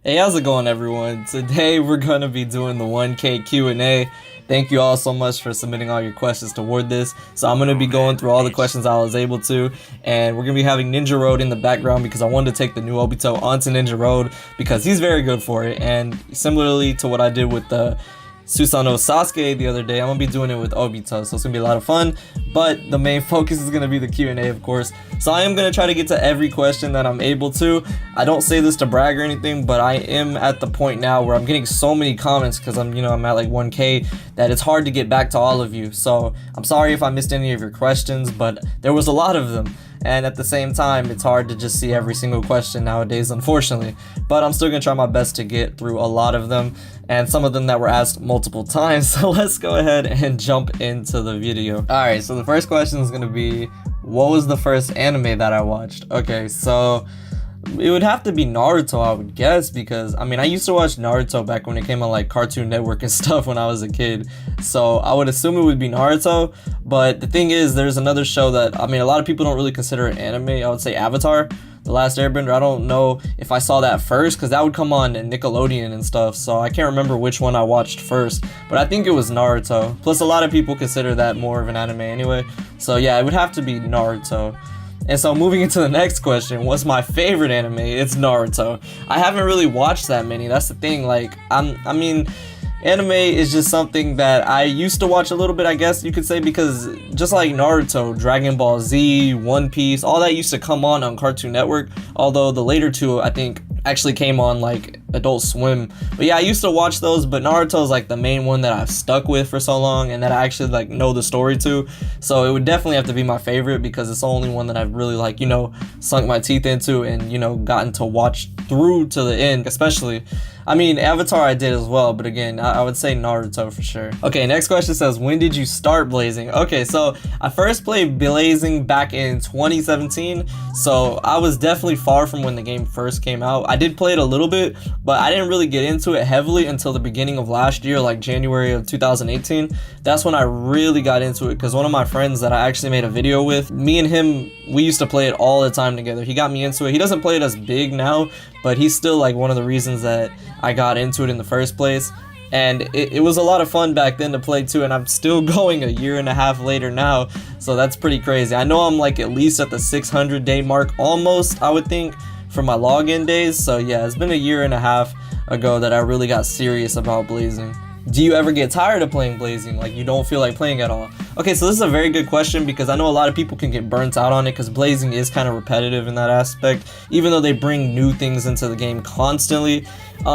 Hey, how's it going, everyone? Today we're going to be doing the 1K Q&A. Thank you all so much for submitting all your questions toward this. So I'm going to be going through all the questions I was able to, and we're going to be having Ninja Road in the background because I wanted to take the new Obito onto Ninja Road because he's very good for it. And similarly to what I did with the Susanoo Sasuke the other day, I'm gonna be doing it with Obito, so it's gonna be a lot of fun. But the main focus is gonna be the Q&A, of course. So I am gonna try to get to every question that I'm able to. I don't say this to brag or anything, but I am at the point now where I'm getting so many comments because I'm at like 1K that it's hard to get back to all of you. So I'm sorry if I missed any of your questions, but there was a lot of them. And at the same time, it's hard to just see every single question nowadays, unfortunately. But I'm still gonna try my best to get through a lot of them, and some of them that were asked multiple times. So let's go ahead and jump into the video. Alright, so the first question is gonna be, what was the first anime that I watched? Okay, so it would have to be Naruto, I would guess, because I used to watch Naruto back when it came on like Cartoon Network and stuff when I was a kid, so I would assume it would be Naruto. But the thing is, there's another show that a lot of people don't really consider an anime. I would say Avatar, The Last Airbender. I don't know if I saw that first because that would come on Nickelodeon and stuff, so I can't remember which one I watched first, but I think it was Naruto. Plus a lot of people consider that more of an anime anyway, so yeah, it would have to be Naruto. And so moving into the next question, what's my favorite anime? It's Naruto. I haven't really watched that many. That's the thing. Like, anime is just something that I used to watch a little bit, I guess you could say, because just like Naruto, Dragon Ball Z, One Piece, all that used to come on Cartoon Network. Although the later two, I think, actually came on like Adult Swim. But yeah, I used to watch those, but Naruto is like the main one that I've stuck with for so long and that I actually like know the story to. So it would definitely have to be my favorite because it's the only one that I've really like, sunk my teeth into and, gotten to watch through to the end, especially. Avatar I did as well, but again, I would say Naruto for sure. Okay, next question says, when did you start Blazing? Okay, so I first played Blazing back in 2017, so I was definitely far from when the game first came out. I did play it a little bit, but I didn't really get into it heavily until the beginning of last year, like January of 2018. That's when I really got into it because one of my friends that I actually made a video with, me and him, we used to play it all the time together. He got me into it. He doesn't play it as big now, but he's still like one of the reasons that I got into it in the first place. And it was a lot of fun back then to play too, and I'm still going a year and a half later now, so that's pretty crazy. I know I'm like at least at the 600 day mark almost, I would think, for my login days. So yeah, it's been a year and a half ago that I really got serious about Blazing. Do you ever get tired of playing Blazing? Like you don't feel like playing at all? Okay, so this is a very good question because I know a lot of people can get burnt out on it because Blazing is kind of repetitive in that aspect, even though they bring new things into the game constantly.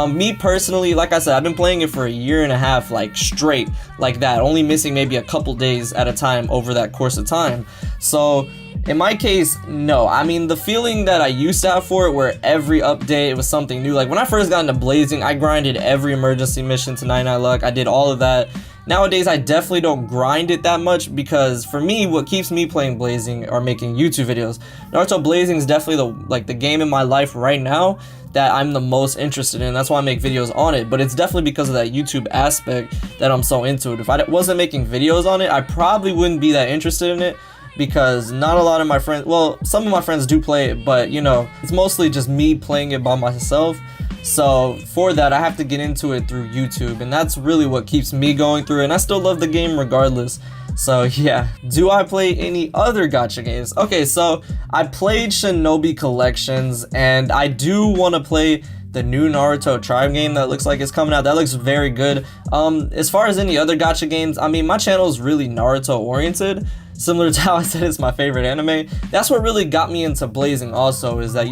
Me personally, like I said, I've been playing it for a year and a half, like straight, like that, only missing maybe a couple days at a time over that course of time. So in my case, no. The feeling that I used to have for it, where every update it was something new. Like when I first got into Blazing, I grinded every emergency mission to 99 luck. I did all of that. Nowadays, I definitely don't grind it that much because for me, what keeps me playing Blazing are making YouTube videos. Naruto Blazing is definitely the game in my life right now that I'm the most interested in. That's why I make videos on it, but it's definitely because of that YouTube aspect that I'm so into it. If I wasn't making videos on it, I probably wouldn't be that interested in it, because not a lot of my friends, well, some of my friends do play it, but it's mostly just me playing it by myself. So for that, I have to get into it through YouTube, and that's really what keeps me going through it, and I still love the game regardless. So yeah. Do I play any other gacha games? Okay, so I played Shinobi Collections, and I do want to play the new Naruto Tribe game that looks like it's coming out. That looks very good. As far as any other gacha games, my channel is really Naruto oriented, similar to how I said it's my favorite anime. That's what really got me into Blazing also, is that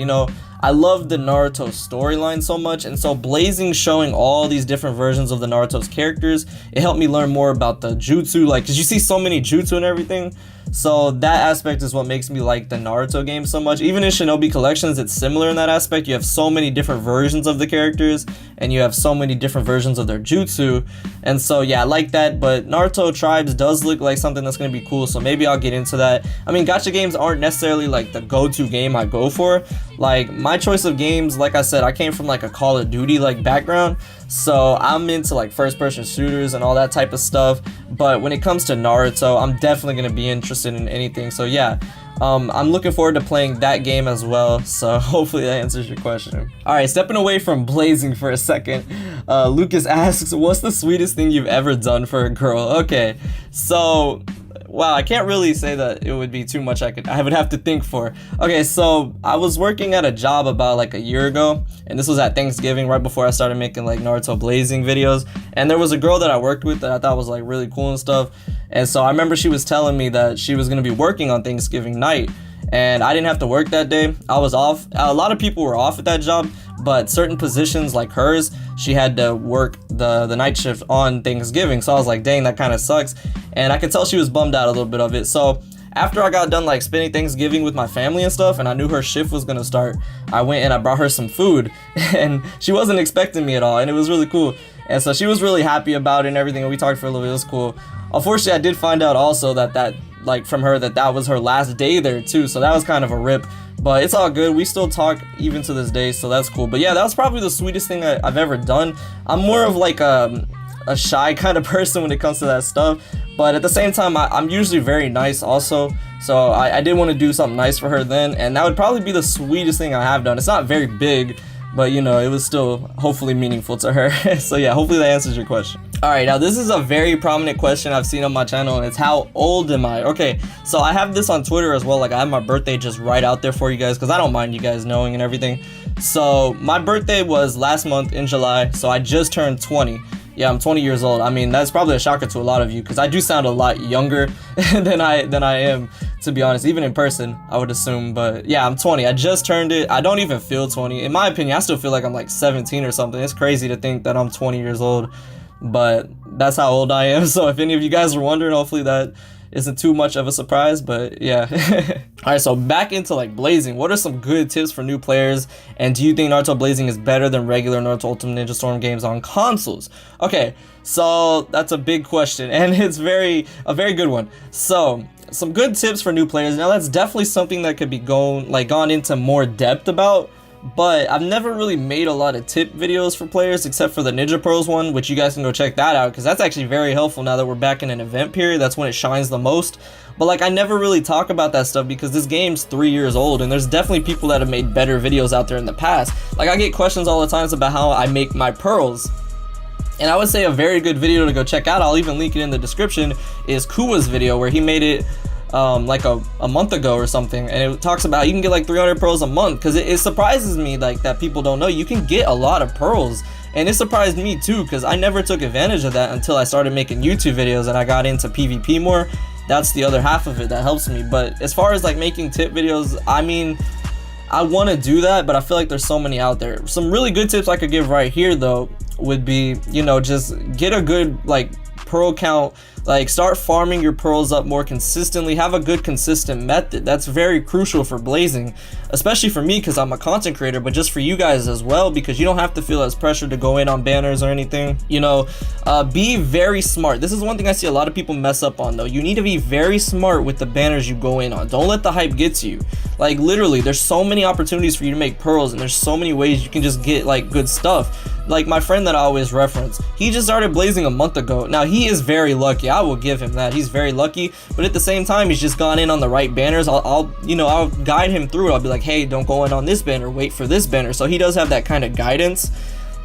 I love the Naruto storyline so much, and so Blazing showing all these different versions of the Naruto's characters, it helped me learn more about the jutsu, like, cause you see so many jutsu and everything. So that aspect is what makes me like the Naruto game so much. Even in Shinobi Collections, it's similar in that aspect. You have so many different versions of the characters, and you have so many different versions of their jutsu. And so yeah, I like that, but Naruto Tribes does look like something that's going to be cool, so maybe I'll get into that. Gacha games aren't necessarily like the go-to game I go for. Like my choice of games, like I said, I came from like a Call of Duty like background, so I'm into like first person shooters and all that type of stuff. But when it comes to Naruto, I'm definitely gonna be interested in anything. So yeah, I'm looking forward to playing that game as well, so hopefully that answers your question. Alright, stepping away from blazing for a second, Lucas asks, what's the sweetest thing you've ever done for a girl? Okay, so wow, I can't really say that it would be too much I would have to think for. Okay, so I was working at a job about like a year ago, and this was at Thanksgiving, right before I started making like Naruto blazing videos, and there was a girl that I worked with that I thought was like really cool and stuff. And so I remember she was telling me that she was going to be working on Thanksgiving night, and I didn't have to work that day. I was off. A lot of people were off at that job, but certain positions like hers, she had to work the night shift on Thanksgiving. So I was like, dang, that kind of sucks. And I could tell she was bummed out a little bit of it. So after I got done like spending Thanksgiving with my family and stuff, and I knew her shift was gonna start, I went and I brought her some food, and she wasn't expecting me at all, and it was really cool. And so she was really happy about it and everything, and we talked for a little bit. It was cool. Unfortunately, I did find out also that like from her that was her last day there too, so that was kind of a rip. But it's all good. We still talk even to this day, so that's cool. But yeah, that was probably the sweetest thing I've ever done. I'm more of like a shy kind of person when it comes to that stuff, but at the same time, I'm usually very nice also. So I did want to do something nice for her then, and that would probably be the sweetest thing I have done. It's not very big, but you know, it was still hopefully meaningful to her. So yeah, hopefully that answers your question. Alright, now this is a very prominent question I've seen on my channel, and it's how old am I? Okay, so I have this on Twitter as well. Like I have my birthday just right out there for you guys, because I don't mind you guys knowing and everything. So my birthday was last month in July, so I just turned 20. Yeah, I'm 20 years old. I mean, that's probably a shocker to a lot of you, because I do sound a lot younger than I am, to be honest, even in person, I would assume. But yeah, I'm 20. I just turned it. I don't even feel 20. In my opinion, I still feel like I'm like 17 or something. It's crazy to think that I'm 20 years old, but that's how old I am. So if any of you guys are wondering, hopefully that isn't too much of a surprise, but yeah. All right, so back into like blazing. What are some good tips for new players, and do you think Naruto blazing is better than regular Naruto Ultimate Ninja Storm games on consoles? Okay, so that's a big question, and it's a very good one. So some good tips for new players. Now that's definitely something that could be gone into more depth about, but I've never really made a lot of tip videos for players except for the Ninja Pearls one, which you guys can go check that out, because that's actually very helpful now that we're back in an event period. That's when it shines the most. But like, I never really talk about that stuff because this game's 3 years old, and there's definitely people that have made better videos out there in the past. Like, I get questions all the time about how I make my pearls, and I would say a very good video to go check out, I'll even link it in the description, is Kuwa's video where he made it like a month ago or something, and it talks about how you can get like 300 pearls a month, because it surprises me like that people don't know you can get a lot of pearls. And it surprised me too, because I never took advantage of that until I started making YouTube videos and I got into PvP more. That's the other half of it that helps me. But as far as like making tip videos, I mean, I want to do that, but I feel like there's so many out there. Some really good tips I could give right here though would be, you know, just get a good like pearl count. Like, start farming your pearls up more consistently. Have a good consistent method. That's very crucial for blazing, especially for me because I'm a content creator, but just for you guys as well, because you don't have to feel as pressured to go in on banners or anything. You know, be very smart. This is one thing I see a lot of people mess up on though. You need to be very smart with the banners you go in on. Don't let the hype get to you. Like, literally, there's so many opportunities for you to make pearls, and there's so many ways you can just get like good stuff. Like my friend that I always reference, he just started blazing a month ago. Now he is very lucky, I will give him that. He's very lucky, but at the same time, he's just gone in on the right banners. I'll guide him through it. I'll be like, hey, don't go in on this banner, wait for this banner. So he does have that kind of guidance.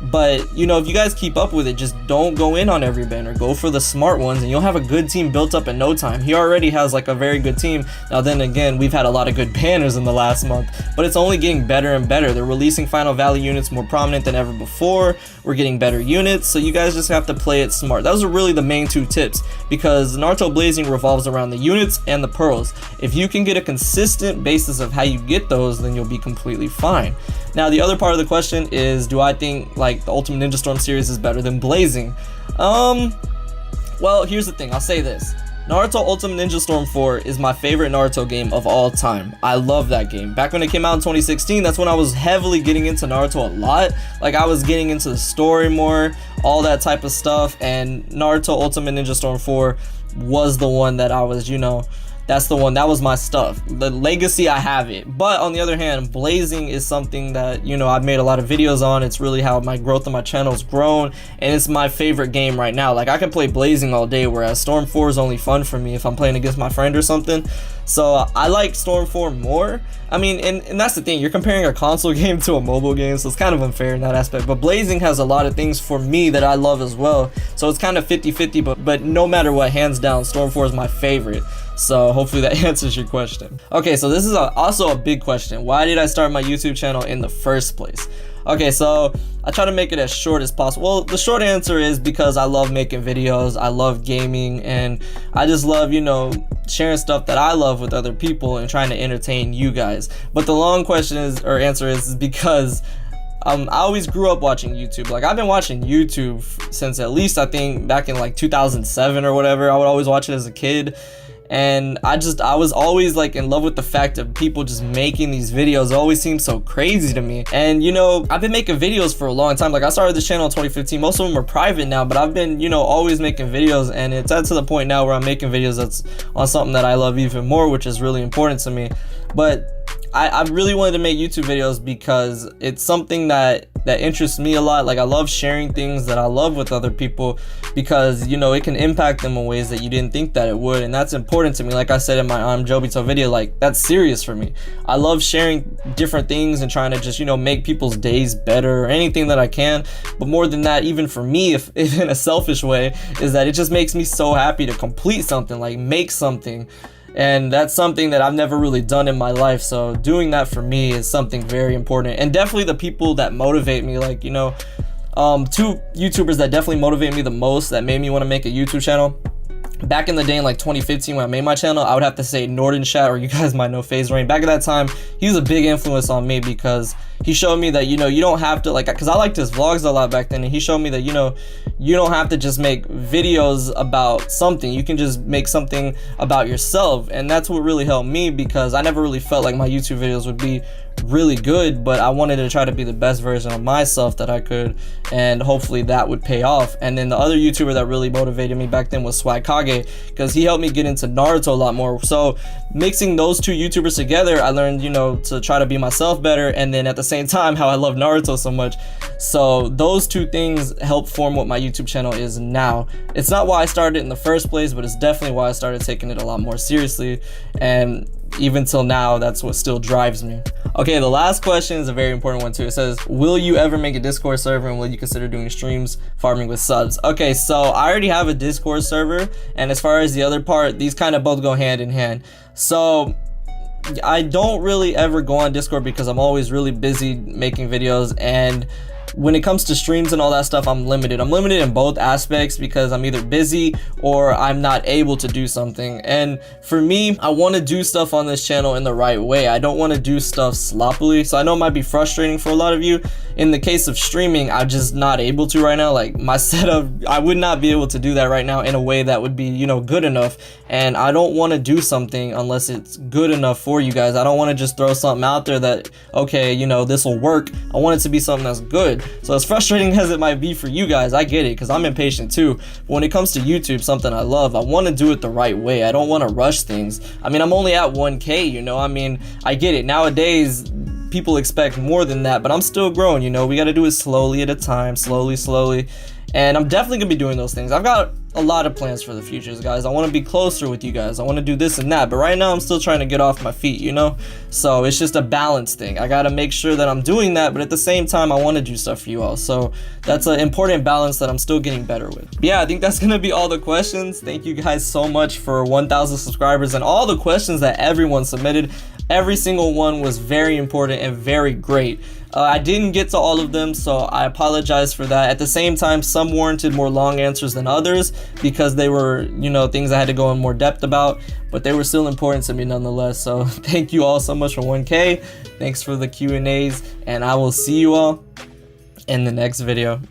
But you know, if you guys keep up with it, just don't go in on every banner. Go for the smart ones, and you'll have a good team built up in no time. He already has like a very good team. Now then again, we've had a lot of good banners in the last month, but it's only getting better and better. They're releasing Final Valley units more prominent than ever before. We're getting better units, so you guys just have to play it smart. Those are really the main two tips, because Naruto blazing revolves around the units and the pearls. If you can get a consistent basis of how you get those, then you'll be completely fine. Now the other part of the question is, do I think like the Ultimate Ninja Storm series is better than blazing? Well, here's the thing, I'll say this. Naruto Ultimate Ninja Storm 4 is my favorite Naruto game of all time. I love that game. Back when it came out in 2016, that's when I was heavily getting into Naruto a lot. Like, I was getting into the story more, all that type of stuff, and Naruto Ultimate Ninja Storm 4 was the one that I was, you know, that's the one, that was my stuff. The legacy, I have it. But on the other hand, blazing is something that, you know, I've made a lot of videos on. It's really how my growth of my channel has grown, and it's my favorite game right now. Like, I can play blazing all day, whereas Storm 4 is only fun for me if I'm playing against my friend or something. So I like Storm 4 more. I mean, and that's the thing, you're comparing a console game to a mobile game, so it's kind of unfair in that aspect. But blazing has a lot of things for me that I love as well, so it's kind of 50-50, but no matter what, hands down, Storm 4 is my favorite. So hopefully that answers your question. Okay, so this is also a big question. Why did I start my YouTube channel in the first place? Okay, so I try to make it as short as possible. Well, the short answer is because I love making videos, I love gaming, and I just love, you know, sharing stuff that I love with other people and trying to entertain you guys. But the long question is, or answer is because I always grew up watching YouTube. Like, I've been watching YouTube since at least, I think, back in like 2007 or whatever. I would always watch it as a kid. And I was always like in love with the fact of people just making these videos. It always seemed so crazy to me. And you know, I've been making videos for a long time. Like, I started this channel in 2015. Most of them are private now, but I've been, you know, always making videos, and it's at to the point now where I'm making videos that's on something that I love even more, which is really important to me. But I really wanted to make YouTube videos because it's something that interests me a lot. Like, I love sharing things that I love with other people because, you know, it can impact them in ways that you didn't think that it would, and that's important to me. Like I said in my Joebito video, like, that's serious for me. I love sharing different things and trying to just, you know, make people's days better or anything that I can. But more than that, even for me, if in a selfish way, is that it just makes me so happy to complete something, like make something. And that's something that I've never really done in my life, so doing that for me is something very important. And definitely the people that motivate me, like, you know, two YouTubers that definitely motivate me the most, that made me want to make a YouTube channel. Back in the day, in like 2015, when I made my channel, I would have to say Norton Chat, or you guys might know FaZe Rain. Back at that time, he was a big influence on me because he showed me that, you know, you don't have to, like, because I liked his vlogs a lot back then, and he showed me that, you know, you don't have to just make videos about something. You can just make something about yourself, and that's what really helped me, because I never really felt like my YouTube videos would be really good, but I wanted to try to be the best version of myself that I could, and hopefully that would pay off. And then the other YouTuber that really motivated me back then was SWAGKage, because he helped me get into Naruto a lot more. So mixing those two YouTubers together, I learned, you know, to try to be myself better, and then at the same time how I love Naruto so much. So those two things help form what my YouTube channel is now. It's not why I started it in the first place, but it's definitely why I started taking it a lot more seriously, and even till now, that's what still drives me. Okay, the last question is a very important one too. It says, will you ever make a Discord server, and will you consider doing streams farming with subs? Okay, so I already have a Discord server, and as far as the other part, these kind of both go hand in hand. So I don't really ever go on Discord because I'm always really busy making videos, and when it comes to streams and all that stuff, I'm limited. I'm limited in both aspects because I'm either busy or I'm not able to do something. And for me, I want to do stuff on this channel in the right way. I don't want to do stuff sloppily. So I know it might be frustrating for a lot of you. In the case of streaming, I'm just not able to right now. Like, my setup, I would not be able to do that right now in a way that would be, you know, good enough. And I don't want to do something unless it's good enough for you guys. I don't want to just throw something out there that, okay, you know, this will work. I want it to be something that's good. So as frustrating as it might be for you guys, I get it, because I'm impatient too. But when it comes to YouTube, something I love, I want to do it the right way. I don't want to rush things. I mean, I'm only at 1K, you know, I mean, I get it. Nowadays, people expect more than that, but I'm still growing, you know. We got to do it slowly at a time, slowly. And I'm definitely gonna be doing those things. I've got a lot of plans for the futures, guys. I want to be closer with you guys. I want to do this and that, but right now I'm still trying to get off my feet, you know. So it's just a balance thing. I gotta make sure that I'm doing that, but at the same time I want to do stuff for you all. So that's an important balance that I'm still getting better with. But yeah, I think that's gonna be all the questions. Thank you guys so much for 1,000 subscribers and all the questions that everyone submitted. Every single one was very important and very great. I didn't get to all of them, so I apologize for that. At the same time, some warranted more long answers than others because they were, you know, things I had to go in more depth about, but they were still important to me nonetheless. So thank you all so much for 1K. Thanks for the Q&As, and I will see you all in the next video.